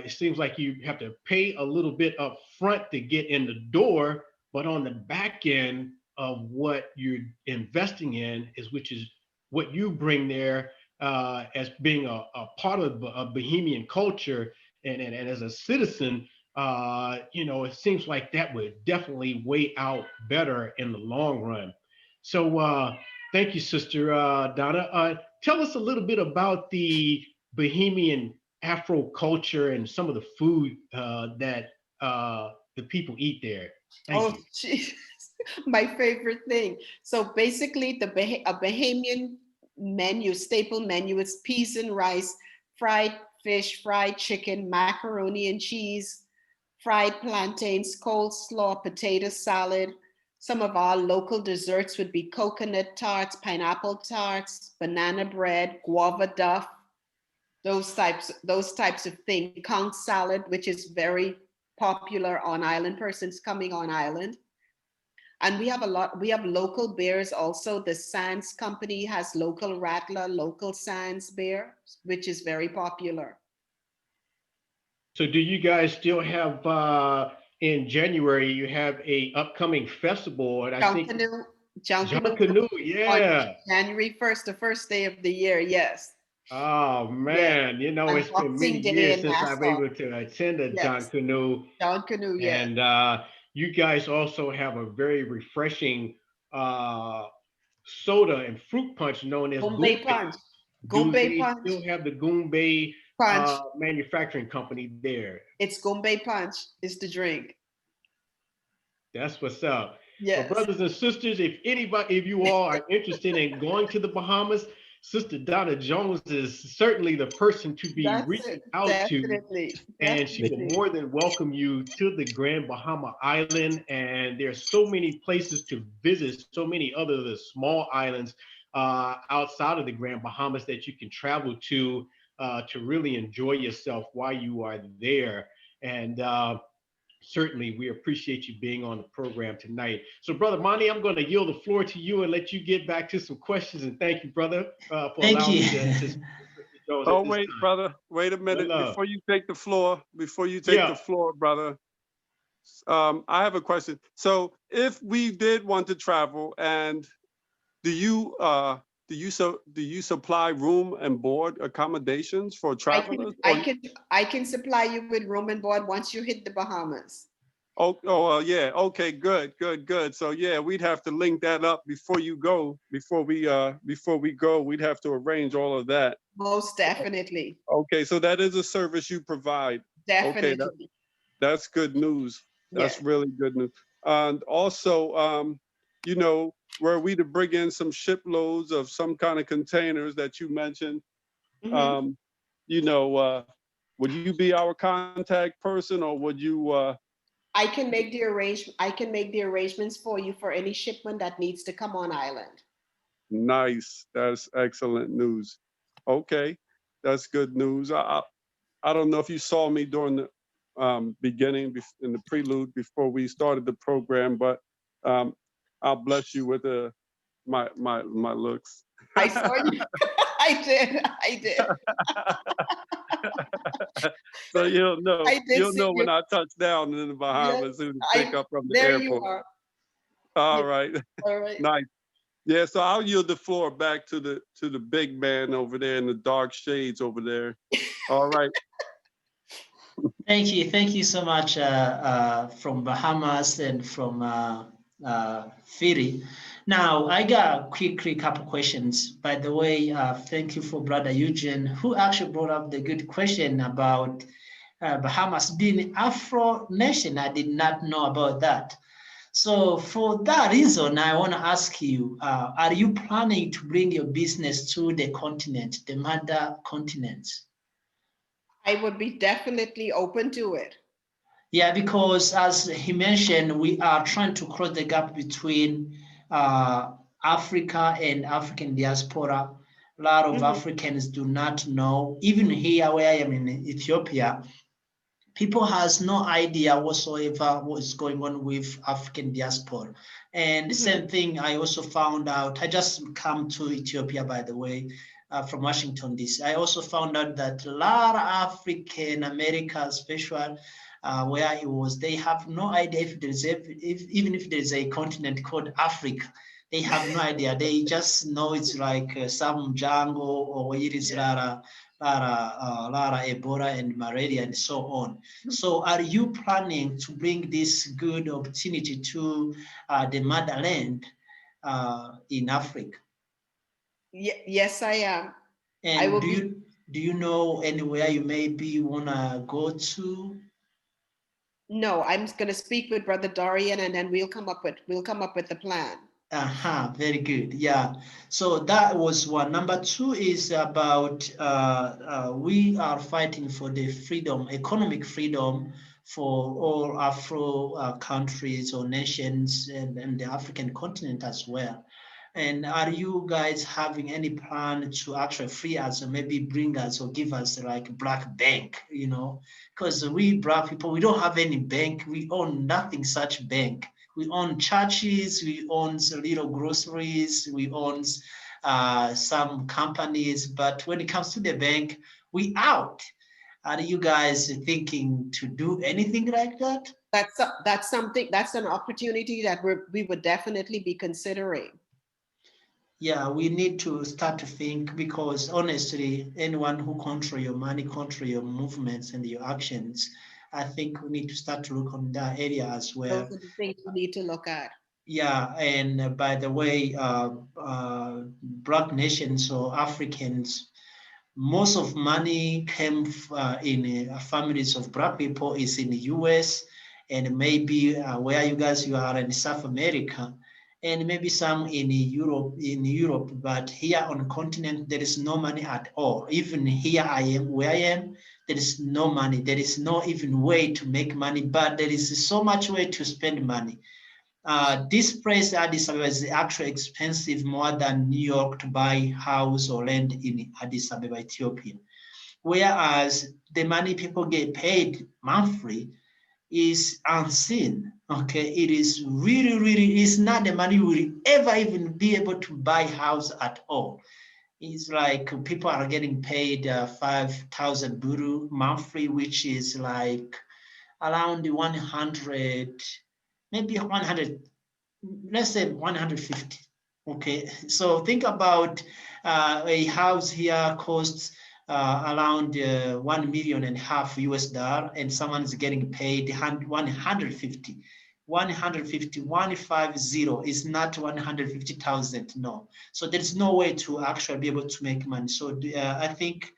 It seems like you have to pay a little bit up front to get in the door, but on the back end of what you're investing in which is what you bring there as being a part of a Bahamian culture and as a citizen. It seems like that would definitely weigh out better in the long run. So thank you, Sister Donna. Tell us a little bit about the Bahamian Afro culture and some of the food that the people eat there. Thank you. Geez. My favorite thing. So basically, a Bahamian menu, staple menu, is peas and rice, fried fish, fried chicken, macaroni and cheese, fried plantains, coleslaw, potato salad. Some of our local desserts would be coconut tarts, pineapple tarts, banana bread, guava duff, those types of things. Conch salad, which is very popular on island, persons coming on island. And we have local beers also. The Sands Company has local Rattler, local Sands beer, which is very popular. So do you guys still have, in January, you have a upcoming festival? And I think John Canoe, yeah. January 1st, the first day of the year, yes. Oh man, it's been many years since I've been able to attend a John Canoe. John Canoe, yeah. And you guys also have a very refreshing soda and fruit punch known as Goombay Goombay. punch. Do Goombay they punch. still have the Goombay Punch. manufacturing company there? It's Goombay punch is the drink. That's what's up. Well, Yes. brothers and sisters, if you all are interested in going to the Bahamas, Sister Donna Jones is certainly the person to be That's reaching it. out to, Definitely. and she will Definitely. more than welcome you to the Grand Bahama Island. And there's so many places to visit, so many other the small islands outside of the Grand Bahamas that you can travel to really enjoy yourself while you are there. And certainly, we appreciate you being on the program tonight. So, Brother Monty, I'm going to yield the floor to you and let you get back to some questions. And thank you, brother, for Thank allowing you. me to speak with Mr. Jones Oh, at this wait, time. brother. Wait a minute. love. Before you take the floor, Yeah. brother, I have a question. So if we did want to travel, and do you supply room and board accommodations for travelers? I can supply you with room and board once you hit the Bahamas. Yeah. Okay, good. So yeah, we'd have to link that up before you go. Before we go, we'd have to arrange all of that. Most definitely. Okay, so that is a service you provide. Definitely. Okay, that's good news. That's Yes. really good news. And also, were we to bring in some shiploads of some kind of containers that you mentioned, Mhm. would you be our contact person, or would you? I can make the arrangements for you for any shipment that needs to come on island. Nice. That's excellent news. Okay, that's good news. I don't know if you saw me during the beginning, in the prelude before we started the program, but I'll bless you with my looks. I saw you. I did. So you'll know I did see when you. I touch down in the Bahamas, who to pick up from the There you airport. are. All right, All right. nice. Yeah, so I'll yield the floor back to the big man over there in the dark shades over there. All right. Thank you so much from Bahamas and from Fiji. Now, I got a quick couple questions. By the way, thank you for Brother Eugene, who actually brought up the good question about Bahamas being Afro nation. I did not know about that. So for that reason, I want to ask you, are you planning to bring your business to the continent, the mother continent? I would be definitely open to it. Yeah, because as he mentioned, we are trying to cross the gap between Africa and African diaspora. A lot of Africans do not know, even here where I am in Ethiopia, people has no idea whatsoever what is going on with African diaspora. And the same thing I also found out, I just come to Ethiopia, by the way, from Washington, DC. I also found out that a lot of African Americans, especially where it was, they have no idea if there's even if there's a continent called Africa. They have no idea. They just know it's like some jungle, or it is Lara Ebola and malaria and so on. So are you planning to bring this good opportunity to the motherland in Africa? Yes, I am. And do you know anywhere you maybe wanna go to? No, I'm going to speak with Brother Dorian, and then we'll come up with the plan. Very good. Yeah. So that was one. Number two is about we are fighting for the freedom, economic freedom for all Afro countries or nations and the African continent as well. And are you guys having any plan to actually free us, or maybe bring us or give us like a black bank, because we black people, we don't have any bank. We own nothing such bank. We own churches, we own little groceries, we own some companies, but when it comes to the bank, we out. Are you guys thinking to do anything like that? That's an opportunity that we would definitely be considering. Yeah, we need to start to think, because honestly, anyone who control your money, control your movements and your actions, I think we need to start to look on that area as well. Those are the things we need to look at. Yeah, and by the way, Black nations or Africans, most of money came in families of Black people is in the US, and maybe where you are in South America, and maybe some in Europe, but here on the continent, there is no money at all. Even here where I am, there is no money. There is no even way to make money, but there is so much way to spend money. This place, Addis Ababa, is actually expensive more than New York to buy house or land in Addis Ababa, Ethiopia. Whereas the money people get paid monthly is unseen. Okay, it is really, it's not the money you will ever even be able to buy house at all. It's like people are getting paid 5,000 buru monthly, which is like around 100, maybe 100, let's say 150. Okay, so think about a house here costs around 1.5 million US dollar, and someone is getting paid 150. 150 is not 150,000. No, so there's no way to actually be able to make money. So I think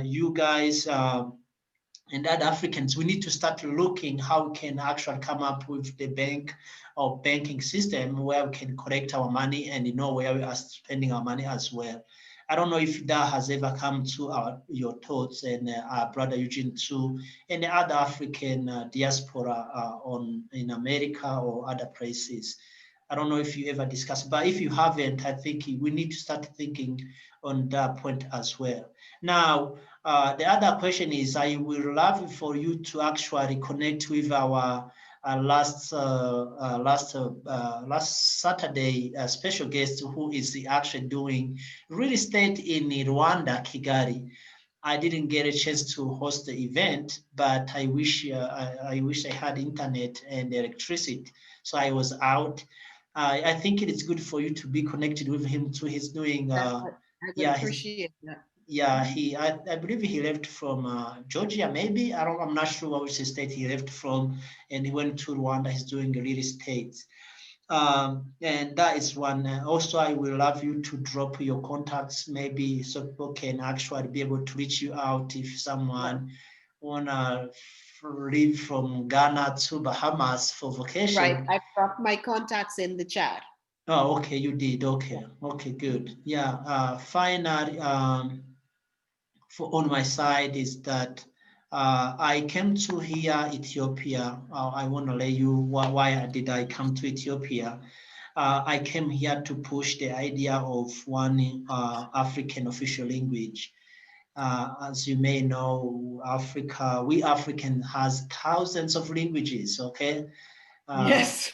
you guys and other Africans, we need to start looking how we can actually come up with the bank or banking system where we can collect our money and know where we are spending our money as well. I don't know if that has ever come to your thoughts, and our brother Eugene too, and the other African diaspora in America or other places. I don't know if you ever discussed, but if you haven't, I think we need to start thinking on that point as well. Now, the other question is, I would love for you to actually connect with our last Saturday special guest, who is actually doing real estate in Rwanda, Kigali. I didn't get a chance to host the event, but I wish I had internet and electricity, so I was out. I think it is good for you to be connected with him too. He's doing I yeah, appreciate that. yeah, I believe he left from Georgia, maybe. I'm not sure which state he left from, and he went to Rwanda. He's doing real estate. And that is one. Also, I will love you to drop your contacts, maybe, so people can actually be able to reach you out if someone wanna leave from Ghana to Bahamas for vacation. Right, I dropped my contacts in the chat. Oh, okay, you did. Okay, good. Yeah. Finally, on my side is that I came to here, Ethiopia. I want to let you why did I come to Ethiopia. I came here to push the idea of one African official language. As you may know, we African has thousands of languages, okay? Yes.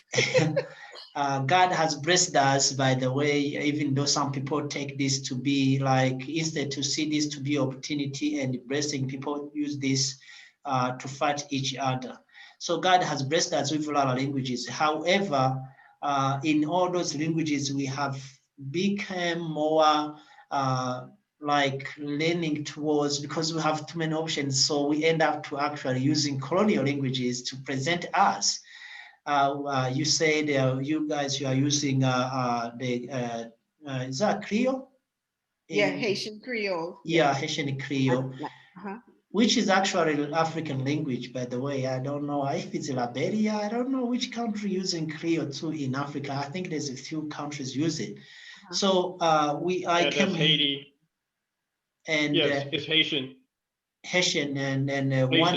God has blessed us, by the way, even though some people take this to be like, instead to see this to be opportunity and blessing, people use this to fight each other. So God has blessed us with a lot of languages. However, in all those languages, we have become more like leaning towards, because we have too many options, so we end up to actually using colonial languages to present us. You said you guys, you are using is that Creole? Yeah, Haitian Creole. Yeah, Haitian Creole, which is actually African language, by the way. I don't know if it's Liberia. I don't know which country using Creole too in Africa. I think there's a few countries use it. So I came Haiti. And yes, it's Haitian. Haitian and what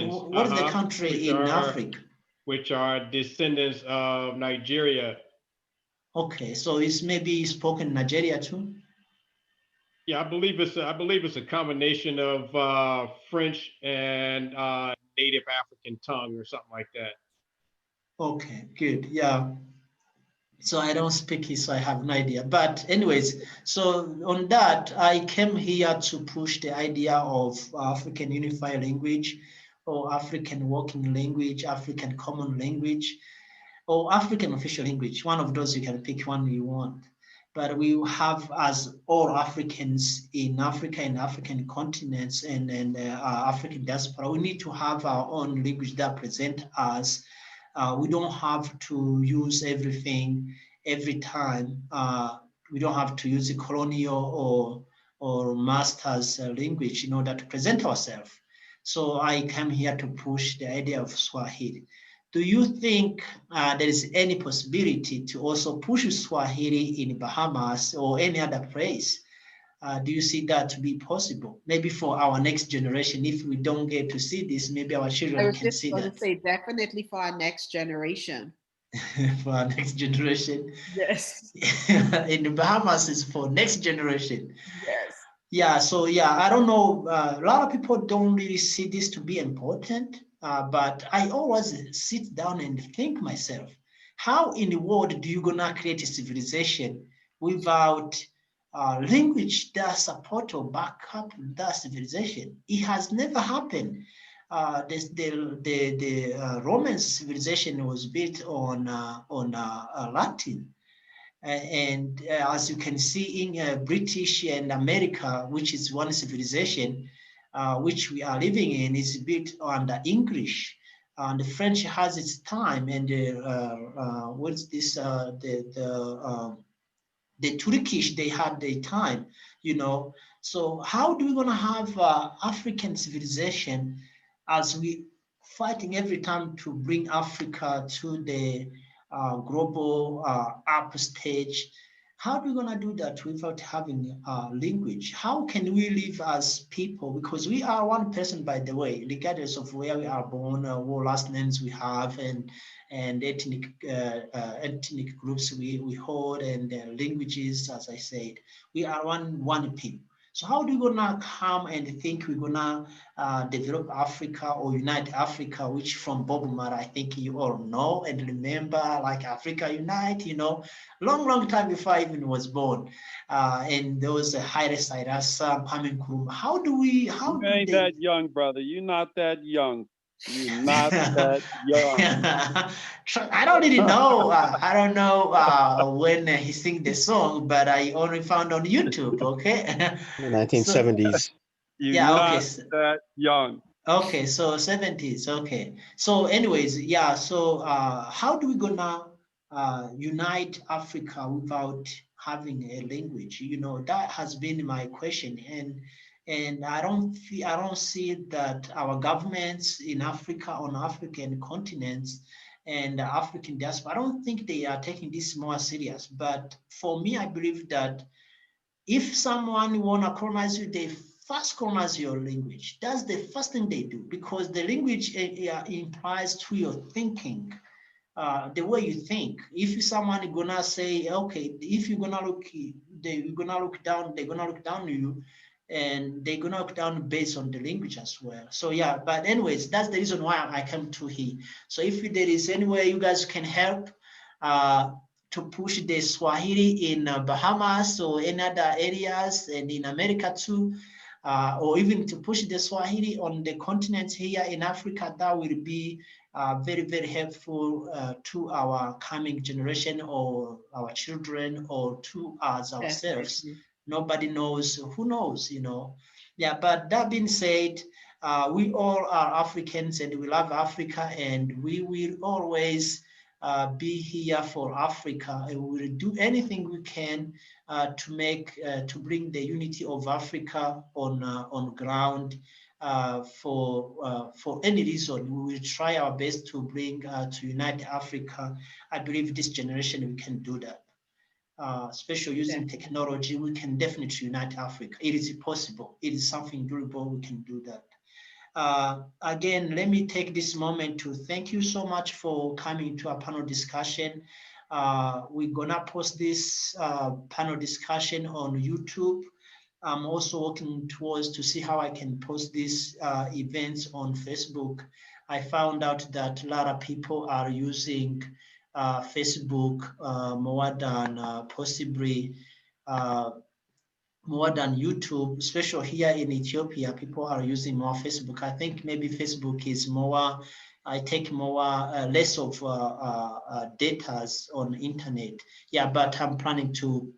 is the country in Africa? Which are descendants of Nigeria. Okay, so it's maybe spoken in Nigeria too. Yeah, I believe it's a combination of French and native African tongue or something like that. Okay, good. Yeah. So I don't speak it, so I have no idea. But anyways, so on that, I came here to push the idea of African Unified Language, or African Working Language, African Common Language, or African Official Language. One of those, you can pick one you want. but we have, as all Africans in Africa and African continents and African diaspora, we need to have our own language that present us. We don't have to use everything every time. We don't have to use a colonial or master's language in order to present ourselves. So I came here to push the idea of Swahili. Do you think there is any possibility to also push Swahili in Bahamas or any other place? Do you see that to be possible? Maybe for our next generation, if we don't get to see this, maybe our I children was can just see going that to say definitely for our next generation. for our next generation. Yes. In the Bahamas is for next generation. Yes. Yeah, so yeah, I don't know. A lot of people don't really see this to be important, but I always sit down and think myself, how in the world do you gonna create a civilization without language that support or back up that civilization? It has never happened. The Roman civilization was built on Latin. And as you can see in British and America, which is one civilization, which we are living in, is built under English. And the French has its time, and what's this? The Turkish, they had their time, you know. So how do we gonna have African civilization as we fighting every time to bring Africa to the global up stage? How are we gonna do that without having language? How can we live as people? Because we are one person, by the way, regardless of where we are born, what last names we have, and ethnic groups we hold, and languages, as I said, we are one people. So how do we gonna come and think we're gonna develop Africa or unite Africa, which from Bob Marley, I think you all know and remember, like Africa Unite, you know, long time before I even was born. And there was a Haile Selassie, Kwame Nkrumah. How do You ain't they? that young, brother. You're not that young. You're not that young. I don't really know. I don't know when he sing the song, but I only found on YouTube. Okay. The So 1970s. You're yeah. Okay. not that young. Okay. So 70s. Okay. So anyways, yeah. So how do we gonna unite Africa without having a language? You know, that has been my question, and I don't see that our governments in Africa, on African continents, and the African diaspora, I don't think they are taking this more serious. But for me, I believe that if someone wanna colonize you, they first colonize your language. That's the first thing they do, because the language implies to your thinking, the way you think. If someone gonna say, okay, if you're gonna look, they're gonna look down on you, and they're gonna look down based on the language as well. So yeah, but anyways, that's the reason why I came to here. So if there is any way you guys can help to push the Swahili in Bahamas or in other areas, and in America too, or even to push the Swahili on the continent here in Africa, that will be very helpful to our coming generation, or our children, or to us ourselves. Definitely. Nobody knows, who knows, you know. Yeah, but that being said, we all are Africans, and we love Africa, and we will always be here for Africa, and we will do anything we can to bring the unity of Africa on ground. For any reason, we will try our best to bring to unite Africa. I believe this generation we can do that. Especially using technology, we can definitely unite Africa. It is possible. It is something doable. We can do that. Again, let me take this moment to thank you so much for coming to our panel discussion. We're gonna post this panel discussion on YouTube. I'm also working towards to see how I can post these events on Facebook. I found out that a lot of people are using Facebook more than possibly more than YouTube, especially here in Ethiopia. People are using more Facebook. I think maybe Facebook is more, I take more, less of data on internet. Yeah, but I'm planning to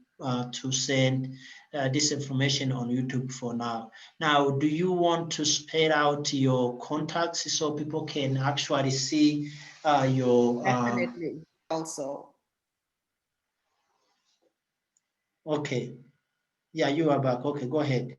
to send this information on YouTube for now. Now, do you want to spell out your contacts so people can actually see your? Definitely. Also. Okay. Yeah, you are back. Okay, go ahead.